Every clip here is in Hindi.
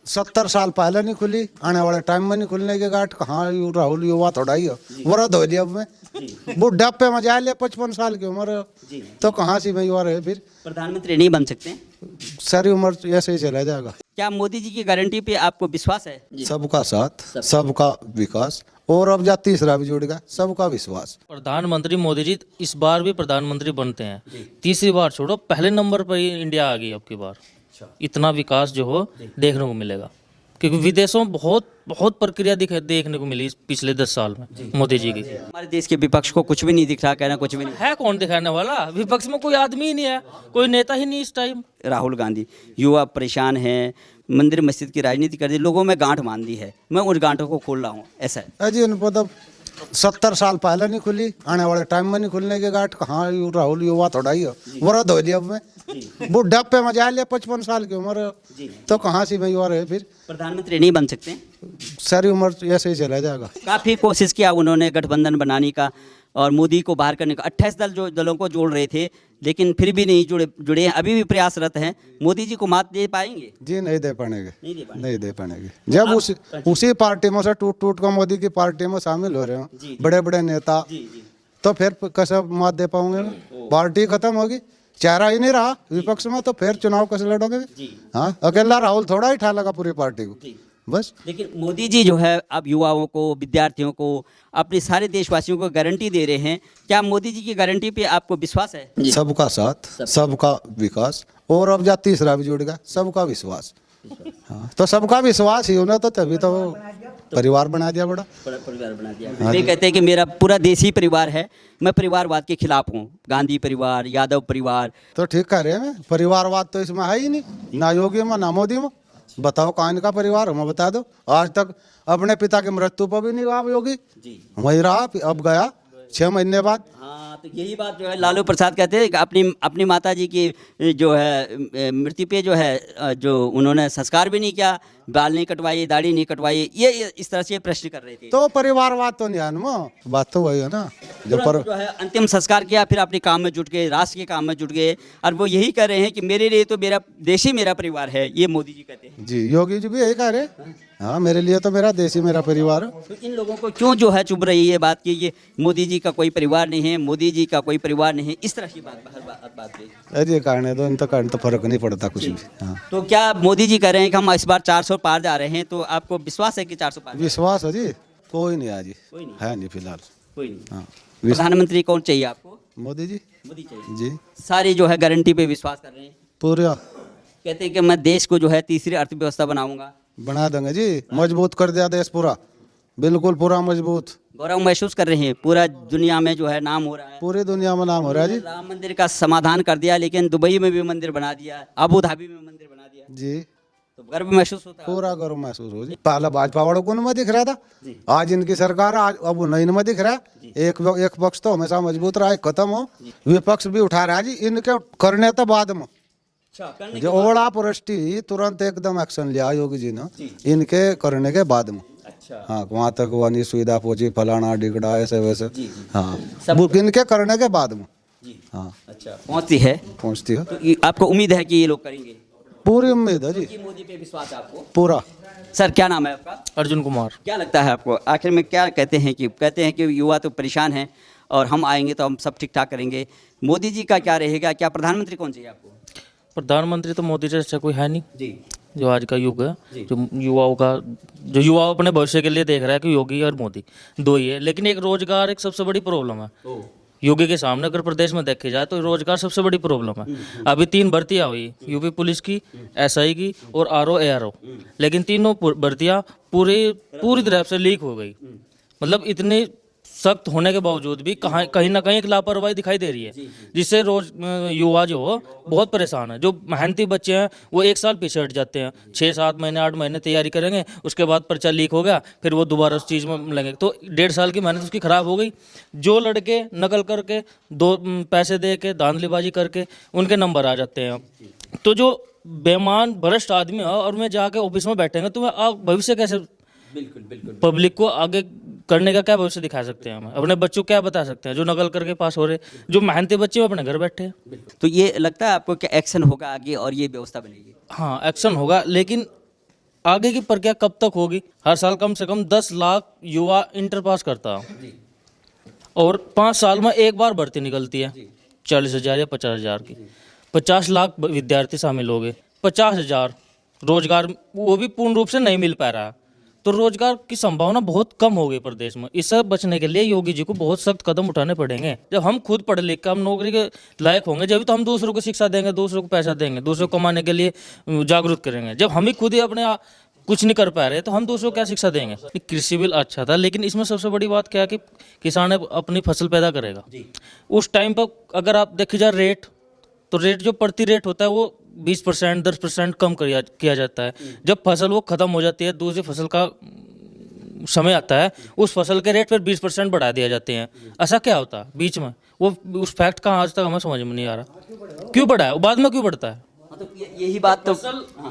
70 साल पहले नहीं खुली, आने वाले टाइम में नहीं खुलने की गाठ। कहाँ राहुल युवा थोड़ा ही हो, वरद हो लिया अब मैं बुढ़ा पे मजा लिया, 55 साल की उम्र तो कहाँ से मैं युवा रहे फिर। प्रधानमंत्री नहीं बन सकते? सारी उम्र ऐसे ही चला जाएगा। क्या मोदी जी की गारंटी पे आपको विश्वास है? सबका साथ, सबका विकास, और अब जा तीसरा भी जुड़ गया, सबका विश्वास। प्रधानमंत्री मोदी जी इस बार भी प्रधानमंत्री बनते हैं, तीसरी बार छोड़ो, पहले नंबर पर ही इंडिया आ गई अब की बार। इतना विकास जो हो देखने को मिलेगा, क्योंकि विदेशों में बहुत बहुत प्रक्रिया देखने को मिली इस पिछले 10 साल में मोदी जी की। हमारे देश के विपक्ष को कुछ भी नहीं दिख रहा, कहना कुछ भी नहीं। है कौन दिखाने वाला? विपक्ष में कोई आदमी ही नहीं है, कोई नेता ही नहीं इस टाइम। राहुल गांधी, युवा परेशान हैं, मंदिर मस्जिद की राजनीति कर दी, लोगों में गांठ बांध दी है, मैं उन गांठों को खोल रहा हूँ, ऐसा है। अजी उनको तो 70 साल पहले नहीं खुली, आने वाले टाइम में नहीं खुलने की गाठ। कहाँ राहुल युवा थोड़ा ही हो, वरद हो लिया अब मैं बुढ़ा पे मजा लिया, 55 साल की उम्र तो कहाँ से मैं युवा रहे फिर। प्रधानमंत्री नहीं बन सकते? सारी उम्र ऐसे ही चला जाएगा। काफ़ी कोशिश किया उन्होंने गठबंधन बनाने का और मोदी को बाहर करने का, 28 दलों को जोड़ रहे थे, लेकिन फिर भी नहीं जुड़े हैं, अभी भी प्रयासरत हैं। मोदी जी को मात दे पाएंगे? जी नहीं दे पाएंगे, नहीं दे पाएंगे। जब उसी पार्टी में से टूट कर मोदी की पार्टी में शामिल हो रहे हो बड़े बड़े नेता, तो फिर कैसे मात दे पाओगे? पार्टी खत्म होगी, चेहरा ही नहीं रहा विपक्ष में, तो फिर चुनाव कैसे लड़ोगे? हाँ, अकेला राहुल थोड़ा ही ठा लगा पूरी पार्टी को बस। लेकिन मोदी जी जो है अब युवाओं को, विद्यार्थियों को, अपने सारे देशवासियों को गारंटी दे रहे हैं। क्या मोदी जी की गारंटी पे आपको विश्वास है? सबका साथ, सबका विकास, और अब जा तीसरा भी जुड़ गया, सबका विश्वास। हाँ, तो सबका विश्वास ही होना, तो तभी तो परिवार बना दिया, बड़ा परिवार बना दिया। वे कहते हैं कि मेरा पूरा देश ही परिवार है, मैं परिवारवाद के खिलाफ हूँ, गांधी परिवार, यादव परिवार। तो ठीक कह रहे हैं, परिवारवाद तो इसमें है ही नहीं, ना योगी में ना मोदी में। बताओ कहाँ इनका परिवार, हमें बता दो। आज तक अपने पिता की मृत्यु पर भी नहीं रहा योगी, वही रहा, अब गया 6 महीने बाद। हाँ, तो यही बात जो है लालू प्रसाद कहते हैं कि अपनी माता जी की जो है मृत्यु पे जो है जो उन्होंने संस्कार भी नहीं किया, बाल नहीं कटवाई, दाढ़ी नहीं कटवाई, ये इस तरह से प्रश्न कर रहे थे। तो परिवारवाद तो नहीं है, बात तो वही है ना। जो है अंतिम संस्कार किया, फिर अपने काम में जुट गए, राष्ट्र के काम में जुट गए, और वो यही कह रहे हैं कि मेरे लिए तो मेरा देश ही मेरा परिवार है, ये मोदी जी कहते हैं। जी, योगी जी भी यही कह रहे हैं, हाँ मेरे लिए तो मेरा देश ही मेरा परिवार है। तो इन लोगों को क्यों जो है चुभ रही है बात कि ये मोदी जी का कोई परिवार नहीं है, मोदी जी का कोई परिवार नहीं है, इस तरह की बात अरे कारण है, तो इन तो कारण तो फर्क नहीं पड़ता कुछ भी। हाँ, तो क्या मोदी जी कह रहे हैं कि हम इस बार 400 पार जा रहे हैं, तो आपको विश्वास है कि 400 पार? विश्वास है जी, कोई नहीं है जी, है नहीं फिलहाल, कोई नहीं। हाँ। प्रधानमंत्री कौन चाहिए आपको? मोदी जी। मोदी चाहिए जी, सारी जो है गारंटी पे विश्वास कर रहे हैं, पूरा कहते हैं कि मैं देश को जो है तीसरी अर्थव्यवस्था बनाऊंगा। बना देंगे जी, मजबूत कर दिया देश पूरा, बिल्कुल पूरा मजबूत। गौरव महसूस कर रहे हैं, पूरा दुनिया में जो है नाम हो रहा है, पूरी दुनिया में नाम हो रहा है जी। राम मंदिर का समाधान कर दिया, लेकिन दुबई में भी मंदिर बना दिया, अबू धाबी में मंदिर बना दिया, जी, तो गर्व महसूस होता है। पूरा गर्व महसूस हो जी। पहले भाजपा वालों को में दिख रहा था, आज इनकी सरकार, आज अब वो नई में दिख रहा है। एक पक्ष तो हमेशा मजबूत रहा है, खत्म हो, विपक्ष भी उठा रहा है जी। इनके करने तो बाद में जो ओड़ा पुरष्टि तुरंत एकदम एक्शन लिया योगी जी ने, इनके करने के बाद में। अच्छा, हाँ, वहाँ तक वही सुविधा पहुंची, फलाना डिगड़ा ऐसे वैसे। हाँ, सब इनके करने के बाद में। हाँ, अच्छा, पहुंचती है, पहुँचती है, तो आपको उम्मीद है कि ये लोग करेंगे? पूरी उम्मीद है जी, कि मोदी पे विश्वास है आपको पूरा। सर, क्या नाम है आपका? अर्जुन कुमार। क्या लगता है आपको आखिर में, क्या कहते हैं कि युवा तो परेशान हैं और हम आएंगे तो हम सब ठीक ठाक करेंगे, मोदी जी का क्या रहेगा? क्या प्रधानमंत्री कौन चाहिए आपको? प्रधानमंत्री तो मोदी से अच्छा कोई है नहीं, जी, जो आज का युग है, जो युवा अपने भविष्य के लिए देख रहा है कि योगी और मोदी दो ही है। लेकिन एक रोजगार एक सबसे बड़ी प्रॉब्लम है योगी के सामने। अगर प्रदेश में देखे जाए तो रोजगार सबसे बड़ी प्रॉब्लम है। अभी 3 भर्तियां हुई, यूपी पुलिस की, एसआई की और आरओ एआरओ, लेकिन तीनों भर्तियां पूरी तरह से लीक हो गई। मतलब इतने सख्त होने के बावजूद भी कहीं ना कहीं एक लापरवाही दिखाई दे रही है, जिससे रोज युवा जो हो बहुत परेशान है। जो मेहनती बच्चे हैं वो 1 साल पीछे हट जाते हैं, 6-7 महीने 8 महीने तैयारी करेंगे, उसके बाद पर्चा लीक हो गया, फिर वो दोबारा उस चीज़ में लगेंगे, तो 1.5 साल की मेहनत उसकी खराब हो गई। जो लड़के नकल करके 2 पैसे दे के धांधलीबाजी करके उनके नंबर आ जाते हैं, तो जो बेईमान भ्रष्ट आदमी है और मैं जाके ऑफिस में बैठेंगे तो मैं भविष्य कैसे, बिल्कुल पब्लिक को आगे करने का क्या भविष्य दिखा सकते हैं? हम अपने बच्चों को क्या बता सकते हैं जो नकल करके पास हो रहे, जो मेहनती बच्चे वो अपने घर बैठे हैं। तो ये लगता है आपको कि एक्शन होगा आगे और ये व्यवस्था बनेगी? हाँ, एक्शन होगा, लेकिन आगे की प्रक्रिया कब तक होगी? हर साल कम से कम 10 लाख युवा इंटर पास करता है और 5 साल में एक बार भर्ती निकलती है 40,000 या 50,000 की। 50 लाख विद्यार्थी शामिल हो गए, 50,000 रोजगार वो भी पूर्ण रूप से नहीं मिल पा रहा है, तो रोजगार की संभावना बहुत कम हो गई प्रदेश में। इससे बचने के लिए योगी जी को बहुत सख्त कदम उठाने पड़ेंगे। जब हम खुद पढ़ लिख कर हम नौकरी के लायक होंगे, जब तो हम दूसरों को शिक्षा देंगे, दूसरों को पैसा देंगे, दूसरों को कमाने के लिए जागरूक करेंगे। जब हम ही खुद ही अपने कुछ नहीं कर पा रहे तो हम दूसरों को क्या शिक्षा देंगे? कृषि बिल अच्छा था, लेकिन इसमें सबसे बड़ी बात क्या है कि किसान अपनी फसल पैदा करेगा। उस टाइम पर अगर आप देखिए जाए रेट, तो रेट जो प्रति रेट होता है वो 20% 10% कम किया जाता है। जब फसल वो खत्म हो जाती है, दूसरी फसल का समय आता है, उस फसल के रेट पर 20% बढ़ा दिया जाते हैं। ऐसा क्या होता है बीच में? वो उस फैक्ट का आज तक हमें समझ में नहीं आ रहा, क्यों बढ़ा है, बाद में क्यों बढ़ता है? मतलब यही बात तो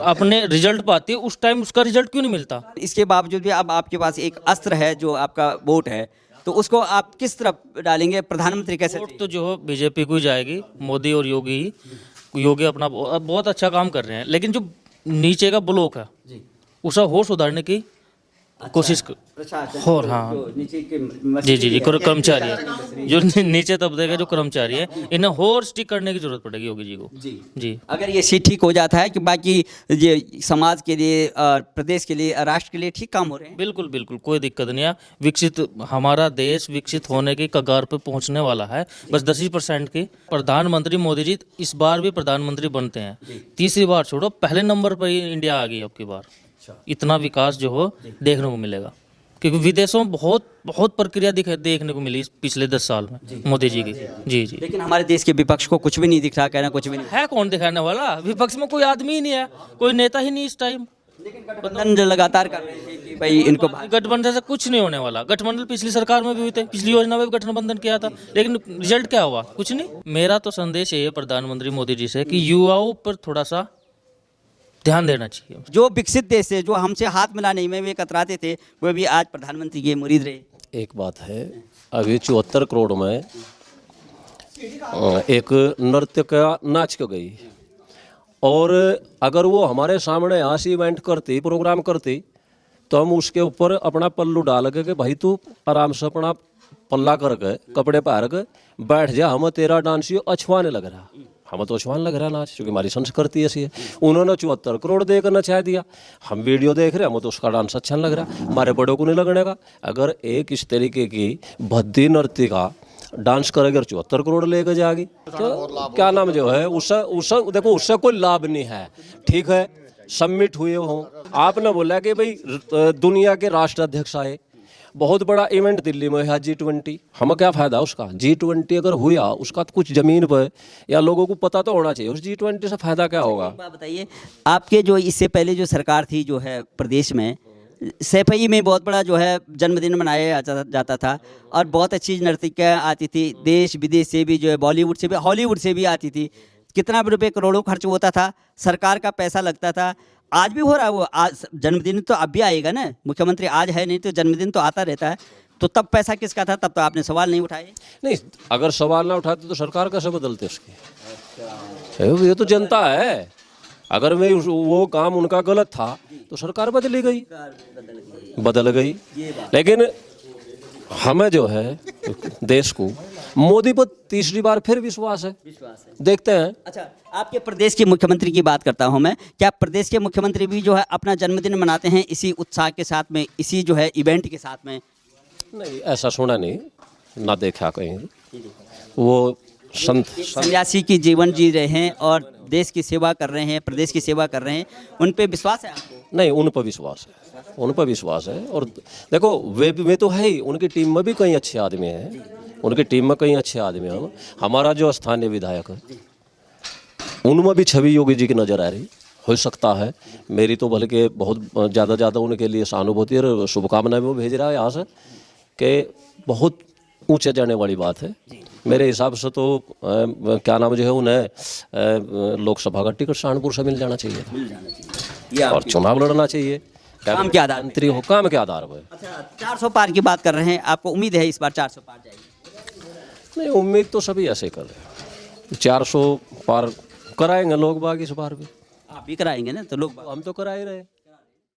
अपने रिजल्ट पाती है, उस टाइम उसका रिजल्ट क्यों नहीं मिलता? इसके बावजूद भी अब आपके पास एक अस्त्र है जो आपका वोट है, तो उसको आप किस तरफ डालेंगे? प्रधानमंत्री कैसे? वोट तो जो बीजेपी को ही जाएगी, मोदी और योगी ही। योगी अपना बहुत अच्छा काम कर रहे हैं, लेकिन जो नीचे का ब्लॉक है उसे और सुधारने की कोशिश और हाँ जी कर्मचारी है, जो नीचे तबके के जो कर्मचारी है, इन्हें और स्टिक करने की जरूरत पड़ेगी योगी जी को। जी अगर ये सीट ठीक हो जाता है कि बाकी ये समाज के लिए और प्रदेश के लिए, राष्ट्र के लिए ठीक काम हो रहे हैं। बिल्कुल बिल्कुल, कोई दिक्कत नहीं है। विकसित हमारा देश विकसित होने की कगार पर पहुंचने वाला है, बस 10% की। प्रधानमंत्री मोदी जी इस बार भी प्रधानमंत्री बनते हैं, तीसरी बार छोड़ो, पहले नंबर पर ही इंडिया आ गई अब की बार। इतना विकास जो हो देखने को मिलेगा, क्योंकि विदेशों में बहुत प्रक्रिया देखने को मिली पिछले 10 साल में मोदी जी की। जी लेकिन हमारे देश के विपक्ष को कुछ भी नहीं दिख रहा, कहना कुछ भी नहीं है। कौन दिखाने वाला? विपक्ष में कोई आदमी ही नहीं है, कोई नेता ही नहीं इस टाइम। गठबंधन जो लगातार कर रहे थे कि भाई इनको गठबंधन से कुछ नहीं होने वाला। गठबंधन पिछली सरकार में भी हुए थे, पिछली योजना में भी गठबंधन किया था, लेकिन रिजल्ट क्या हुआ? कुछ नहीं। मेरा तो संदेश ये है प्रधानमंत्री मोदी जी से कि युवाओं पर थोड़ा सा ध्यान देना चाहिए। जो विकसित देश है, जो हमसे हाथ मिलाने में वे कतराते थे, वो भी आज प्रधानमंत्री के मुरीद रहे। एक बात है, अभी 74 करोड़ में एक नृत्य का नाच के गई, और अगर वो हमारे सामने यहाँ से इवेंट करती, प्रोग्राम करती, तो हम उसके ऊपर अपना पल्लू डाल के भाई तू आराम से अपना पल्ला करके कपड़े पहन के बैठ जा, हम तेरा डांस ये अछवाने लग रहा, हमें तो अछवान लग रहा नाच, क्योंकि हमारी संस्कृति ऐसी है। उन्होंने 74 करोड़ देकर नचा दिया, हम वीडियो देख रहे हैं, हमें तो उसका डांस अच्छा लग रहा, हमारे बड़ों को नहीं लगने का। अगर एक इस तरीके की भद्दी नृत्य का डांस करेगी और 74 करोड़ लेकर जाएगी, तो क्या नाम जो है उससे देखो, उससे कोई लाभ नहीं है। ठीक है, सबमिट हुए हों, आपने बोला कि भाई दुनिया के राष्ट्राध्यक्ष आए, बहुत बड़ा इवेंट दिल्ली में है G20, हमें क्या फ़ायदा उसका? G20 अगर हुआ, उसका तो कुछ ज़मीन पर या लोगों को पता तो होना चाहिए, उस G20 से फ़ायदा क्या होगा? बात बताइए, आपके जो इससे पहले जो सरकार थी जो है प्रदेश में, सैफई में बहुत बड़ा जो है जन्मदिन मनाया जाता था, और बहुत अच्छी नर्तकियाँ आती थी, देश विदेश से भी, जो है बॉलीवुड से भी, हॉलीवुड से भी आती थी। कितना रुपये करोड़ों खर्च होता था, सरकार का पैसा लगता था। आज भी हो रहा है वो, आज जन्मदिन तो अब भी आएगा ना, मुख्यमंत्री आज है नहीं तो जन्मदिन तो आता रहता है, तो तब पैसा किसका था? तब तो आपने सवाल नहीं उठाए। नहीं, अगर सवाल ना उठाते तो सरकार कैसे बदलते उसकी? ये तो जनता है। अगर वे वो काम उनका गलत था तो सरकार बदल गई। लेकिन हमें जो है देश को मोदी पर तीसरी बार फिर विश्वास है, देखते हैं। अच्छा, आपके प्रदेश के मुख्यमंत्री की बात करता हूं मैं, क्या प्रदेश के मुख्यमंत्री भी जो है अपना जन्मदिन मनाते हैं इसी उत्साह के साथ में, इसी जो है इवेंट के साथ में? नहीं, ऐसा सुना नहीं, ना देखा कहीं। वो संत सन्यासी की जीवन जी रहे हैं और देश की सेवा कर रहे हैं, प्रदेश की सेवा कर रहे हैं, उन पे विश्वास है आपको? नहीं, उन पर विश्वास है, उन पर विश्वास है। और देखो, वे तो है ही, उनकी टीम में भी कई अच्छे आदमी हैं, उनकी टीम में कई अच्छे आदमी हैं। हमारा जो स्थानीय विधायक है, उनमें भी छवि योगी जी की नज़र आ रही, हो सकता है। मेरी तो बल्कि बहुत ज़्यादा उनके लिए सहानुभूति और शुभकामनाएं वो भेज रहा है यहाँ से, कि बहुत ऊंचे जाने वाली बात है। मेरे हिसाब से तो क्या नाम जो है, उन्हें लोकसभा का टिकट सहारनपुर से मिल जाना चाहिए और चुनाव लड़ना चाहिए। काम के आधार मंत्री हो, काम के आधार पर। अच्छा, 400 पार की बात कर रहे हैं, आपको उम्मीद है इस बार 400 पार जाएगी? नहीं, उम्मीद तो सभी ऐसे कर रहे हैं, 400 पार कराएंगे लोग बाग इस बार भी। आप भी कराएंगे ना, तो लोग हम तो करा ही रहे।